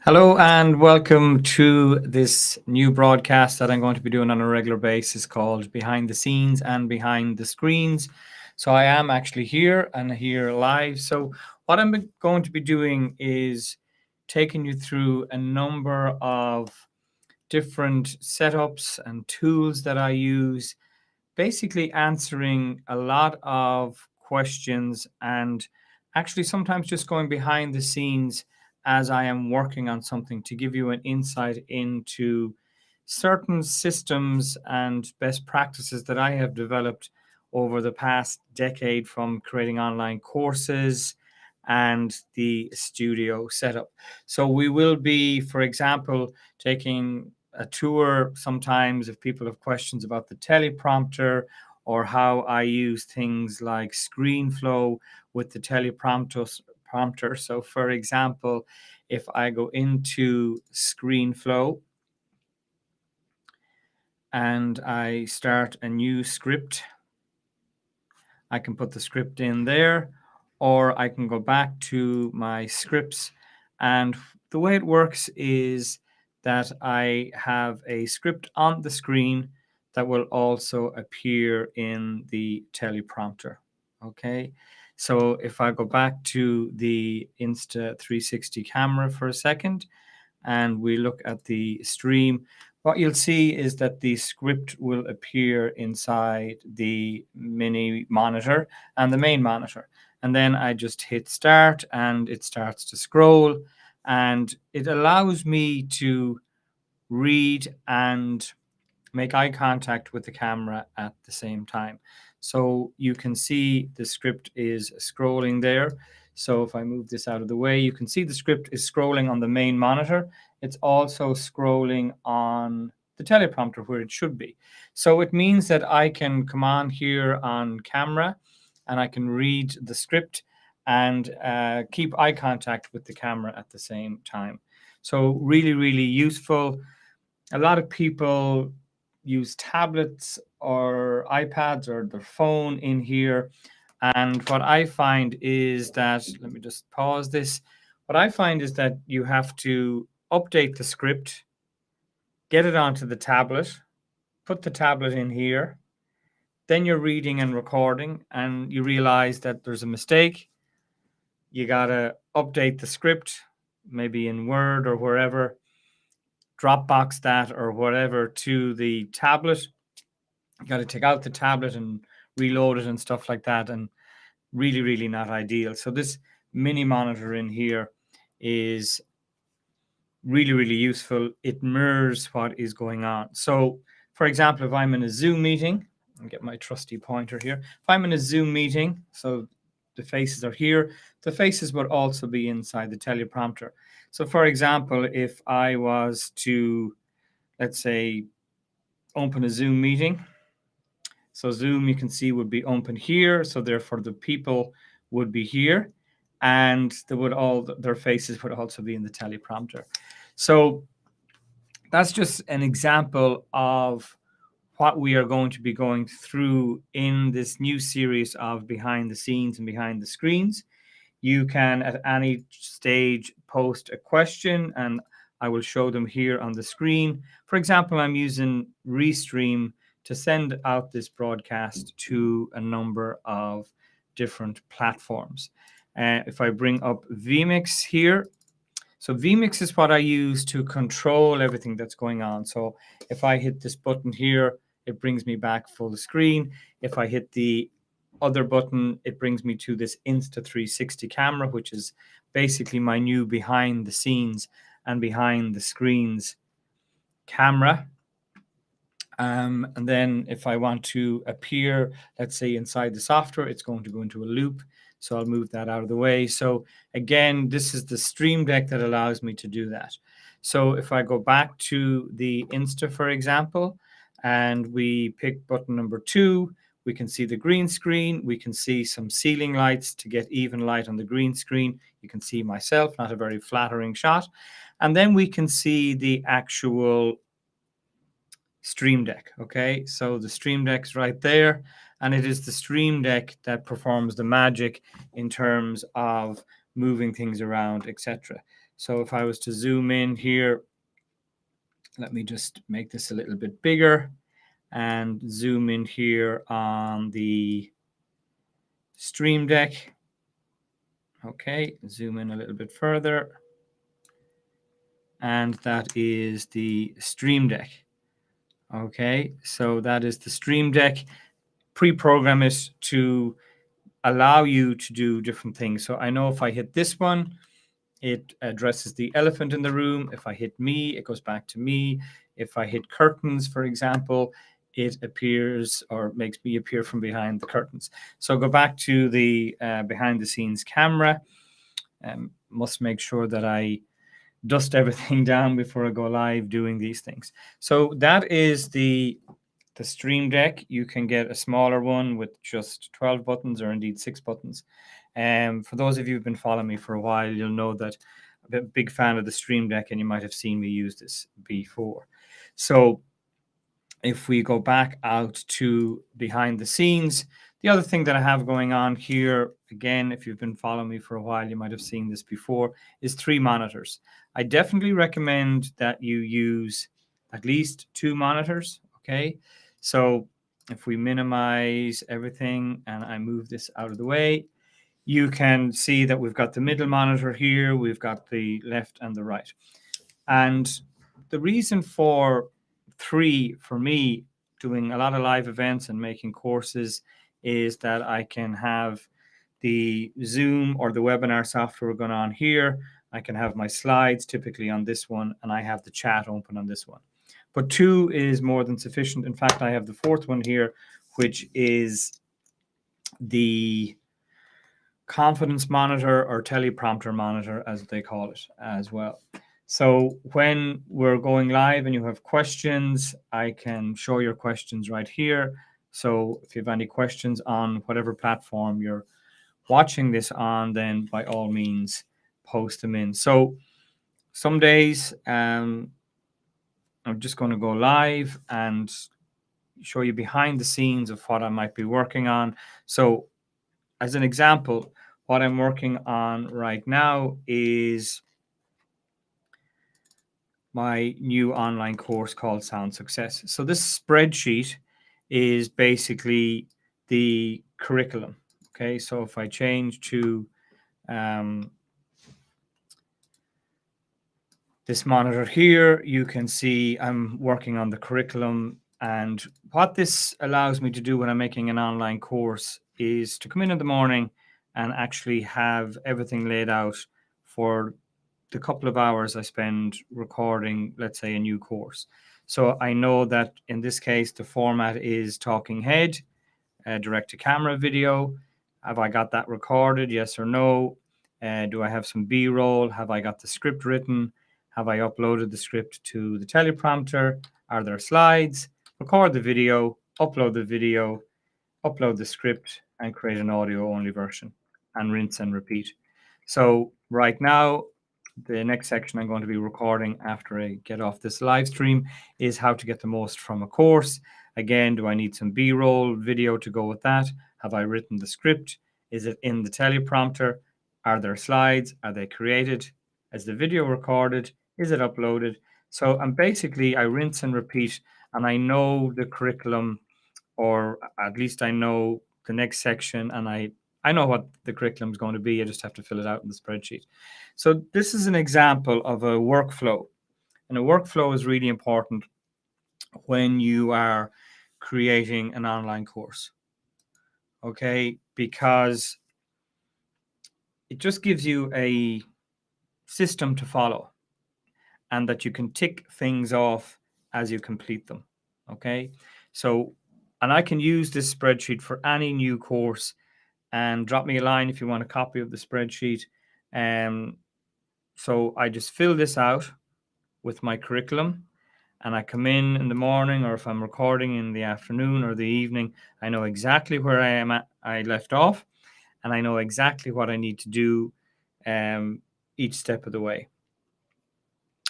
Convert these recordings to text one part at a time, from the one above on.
Hello and welcome to this new broadcast that I'm going to be doing on a regular basis called Behind the Scenes and Behind the Screens. So I am actually here and here live. So what I'm going to be doing is taking you through a number of different setups and tools that I use, basically answering a lot of questions and actually sometimes just going behind the scenes as I am working on something to give you an insight into certain systems and best practices that I have developed over the past decade from creating online courses and the studio setup. So we will be, for example, taking a tour sometimes if people have questions about the teleprompter or how I use things like ScreenFlow with the teleprompter. So, for example, if I go into ScreenFlow and I start a new script, I can put the script in there, or I can go back to my scripts. And the way it works is that I have a script on the screen that will also appear in the teleprompter. Okay. So if I go back to the Insta360 camera for a second and we look at the stream, what you'll see is that the script will appear inside the mini monitor and the main monitor. And then I just hit start and it starts to scroll, and it allows me to read and make eye contact with the camera at the same time. So you can see the script is scrolling there. So if I move this out of the way, you can see the script is scrolling on the main monitor. It's also scrolling on the teleprompter where it should be. So it means that I can come on here on camera and I can read the script and keep eye contact with the camera at the same time. So really, really useful. A lot of people use tablets or iPads or their phone in here. And what I find is that, let me just pause this. What I find is that you have to update the script, get it onto the tablet, put the tablet in here, then you're reading and recording, and you realize that there's a mistake. You got to update the script, maybe in Word or wherever, Dropbox that or whatever to the tablet. You got to take out the tablet and reload it and stuff like that, and really, really not ideal. So this mini monitor in here is really, really useful. It mirrors what is going on. So, for example, if I'm in a Zoom meeting, I'll get my trusty pointer here. If I'm in a Zoom meeting, so the faces are here, the faces would also be inside the teleprompter. So, for example, if I was to, let's say, open a Zoom meeting, so Zoom, you can see, would be open here. So therefore the people would be here, and they would all, their faces would also be in the teleprompter. So that's just an example of what we are going to be going through in this new series of Behind the Scenes and Behind the Screens. You can at any stage post a question and I will show them here on the screen. For example, I'm using Restream to send out this broadcast to a number of different platforms. If I bring up vMix here, so vMix is what I use to control everything that's going on. So if I hit this button here, it brings me back full screen. If I hit the other button, it brings me to this Insta360 camera, which is basically my new behind the scenes and behind the screens camera. And then if I want to appear, let's say inside the software, it's going to go into a loop. So I'll move that out of the way. So again, this is the Stream Deck that allows me to do that. So if I go back to the Insta, for example, and we pick button number 2, we can see the green screen. We can see some ceiling lights to get even light on the green screen. You can see myself, not a very flattering shot. And then we can see the actual Stream Deck. Okay, so the Stream Deck's right there, and it is the Stream Deck that performs the magic in terms of moving things around, etc. So if I was to zoom in here, let me just make this a little bit bigger and zoom in here on the Stream Deck. Okay, zoom in a little bit further. And that is the Stream Deck. Okay, so that is the Stream Deck. Pre-program it to allow you to do different things. So I know if I hit this one, it addresses the elephant in the room. If I hit me, it goes back to me. If I hit curtains, for example, it appears or makes me appear from behind the curtains. So go back to the behind the scenes camera. Must make sure that I dust everything down before I go live doing these things. So that is the Stream Deck. You can get a smaller one with just 12 buttons or indeed 6 buttons. For those of you who've been following me for a while, you'll know that I'm a big fan of the Stream Deck, and you might have seen me use this before. So if we go back out to behind the scenes, the other thing that I have going on here, again, if you've been following me for a while, you might have seen this before, is 3 monitors. I definitely recommend that you use at least 2 monitors, okay? So if we minimize everything and I move this out of the way, you can see that we've got the middle monitor here, we've got the left and the right. And the reason for 3 for me doing a lot of live events and making courses is that I can have the Zoom or the webinar software going on here. I can have my slides typically on this one, and I have the chat open on this one. But 2 is more than sufficient. In fact, I have the 4th one here, which is the confidence monitor or teleprompter monitor, as they call it as well. So when we're going live and you have questions, I can show your questions right here. So if you have any questions on whatever platform you're watching this on, then by all means, post them in. So some days I'm just going to go live and show you behind the scenes of what I might be working on. So as an example, what I'm working on right now is my new online course called Sound Success. So this spreadsheet is basically the curriculum. Okay, so if I change to this monitor here, you can see I'm working on the curriculum. And what this allows me to do when I'm making an online course is to come in the morning and actually have everything laid out for the couple of hours I spend recording, let's say, a new course. So I know that in this case, the format is talking head, direct to camera video. Have I got that recorded? Yes or no? Do I have some B-roll? Have I got the script written? Have I uploaded the script to the teleprompter? Are there slides? Record the video, upload the script, and create an audio-only version, and rinse and repeat. So right now, the next section I'm going to be recording after I get off this live stream is how to get the most from a course. Again, do I need some B-roll video to go with that? Have I written the script? Is it in the teleprompter? Are there slides? Are they created? Is the video recorded? Is it uploaded? So I'm basically, I rinse and repeat, and I know the curriculum, or at least I know the next section, and I know what the curriculum is going to be. I just have to fill it out in the spreadsheet. So this is an example of a workflow. And a workflow is really important when you are creating an online course. Okay, because it just gives you a system to follow and that you can tick things off as you complete them. Okay, so, and I can use this spreadsheet for any new course, and drop me a line if you want a copy of the spreadsheet. So I just fill this out with my curriculum, and I come in the morning, or if I'm recording in the afternoon or the evening, I know exactly where I am at, I left off, and I know exactly what I need to do each step of the way.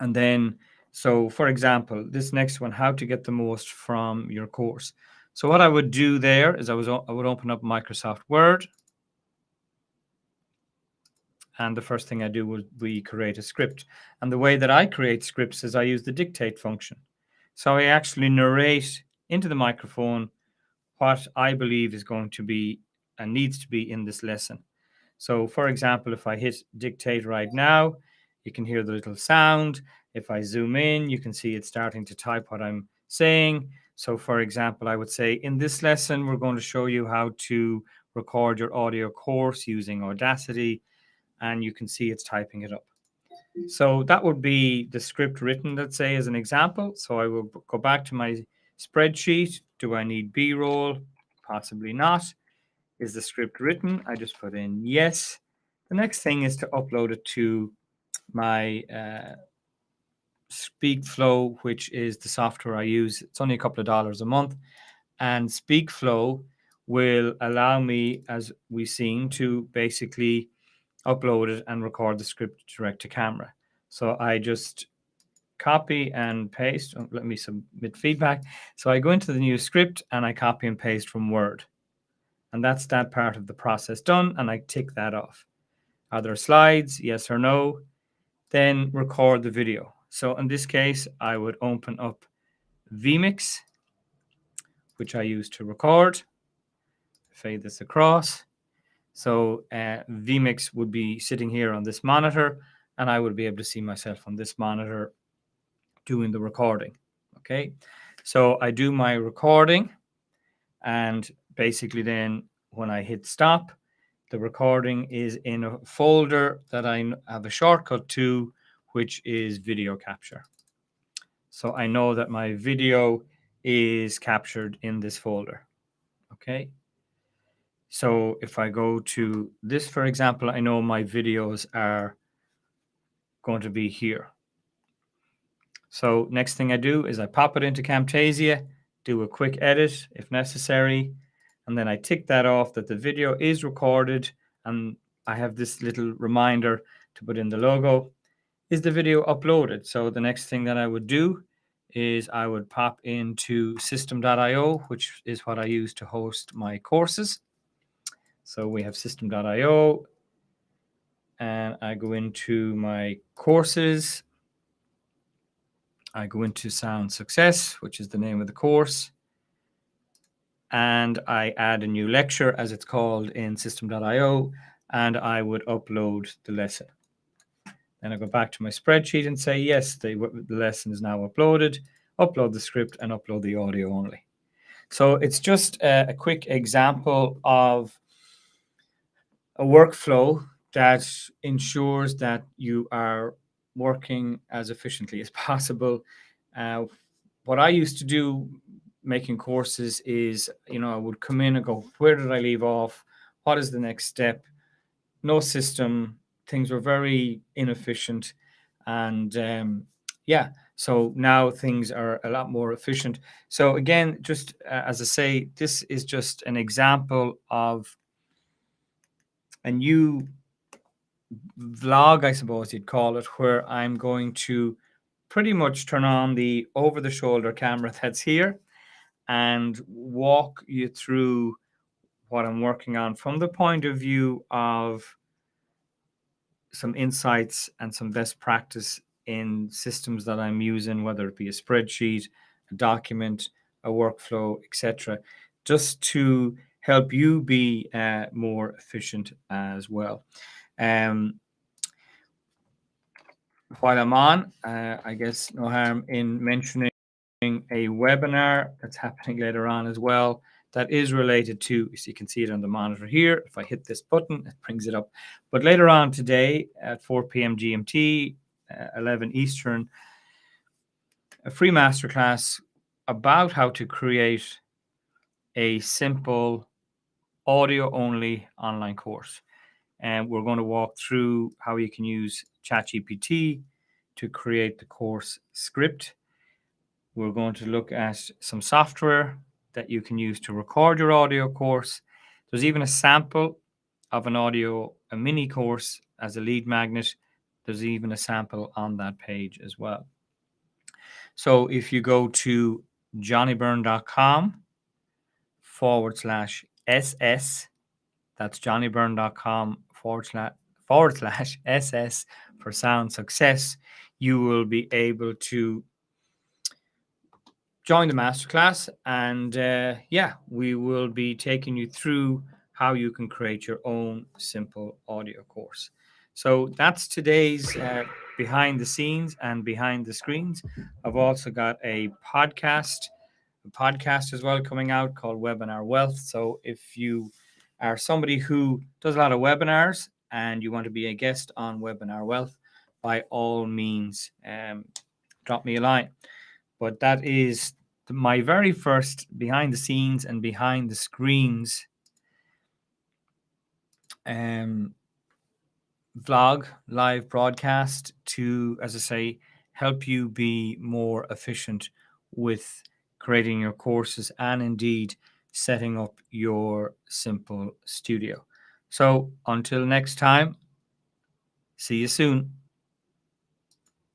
And then, so for example, this next one, how to get the most from your course. So what I would do there is I would open up Microsoft Word, And the first thing I do would be create a script. And the way that I create scripts is I use the dictate function. So I actually narrate into the microphone what I believe is going to be and needs to be in this lesson. So, for example, if I hit dictate right now, you can hear the little sound. If I zoom in, you can see it's starting to type what I'm saying. So, for example, I would say in this lesson, we're going to show you how to record your audio course using Audacity, and you can see it's typing it up. So that would be the script written, let's say, as an example. So I will go back to my spreadsheet. Do I need B-roll? Possibly not. Is the script written? I just put in yes. The next thing is to upload it to my SpeakFlow, which is the software I use. It's only a couple of dollars a month. And SpeakFlow will allow me, as we've seen, to basically upload it and record the script direct to camera. So I just copy and paste. Oh, let me submit feedback. So I go into the new script and I copy and paste from Word. And that's that part of the process done. And I tick that off. Are there slides? Yes or no? Then record the video. So in this case, I would open up vMix, which I use to record. Fade this across. So vMix would be sitting here on this monitor, and I would be able to see myself on this monitor doing the recording. Okay, so I do my recording, and basically then when I hit stop, the recording is in a folder that I have a shortcut to, which is video capture. So I know that my video is captured in this folder. Okay. So if I go to this, for example, I know my videos are going to be here. So next thing I do is I pop it into Camtasia, do a quick edit if necessary, and then I tick that off that the video is recorded, and I have this little reminder to put in the logo. Is the video uploaded? So the next thing that I would do is I would pop into system.io, which is what I use to host my courses. So we have system.io, and I go into my courses. I go into Sound Success, which is the name of the course, and I add a new lecture, as it's called in system.io, and I would upload the lesson. Then I go back to my spreadsheet and say, yes, the lesson is now uploaded, upload the script, and upload the audio only. So it's just a quick example of a workflow that ensures that you are working as efficiently as possible. What I used to do making courses is, I would come in and go, where did I leave off? What is the next step? No system. Things were very inefficient. And so now things are a lot more efficient. So again, just as I say, this is just an example of a new vlog, I suppose you'd call it, where I'm going to pretty much turn on the over-the-shoulder camera that's here and walk you through what I'm working on from the point of view of some insights and some best practice in systems that I'm using, whether it be a spreadsheet, a document, a workflow, etc., just to help you be more efficient as well. While I'm on, I guess no harm in mentioning a webinar that's happening later on as well that is related to, so you can see it on the monitor here. If I hit this button, it brings it up. But later on today at 4 p.m. GMT, 11 Eastern, a free masterclass about how to create a simple audio-only online course. And we're going to walk through how you can use ChatGPT to create the course script. We're going to look at some software that you can use to record your audio course. There's even a sample of a mini course as a lead magnet. There's even a sample on that page as well. So if you go to johnnybyrne.com/SS, that's johnnybyrne.com /SS for Sound Success, you will be able to join the masterclass. And we will be taking you through how you can create your own simple audio course. So that's today's behind the scenes and behind the screens. I've also got a podcast as well coming out called Webinar Wealth. So if you are somebody who does a lot of webinars and you want to be a guest on Webinar Wealth, by all means, drop me a line. But that is my very first behind the scenes and behind the screens vlog, live broadcast to, as I say, help you be more efficient with creating your courses and indeed setting up your simple studio. So until next time, see you soon.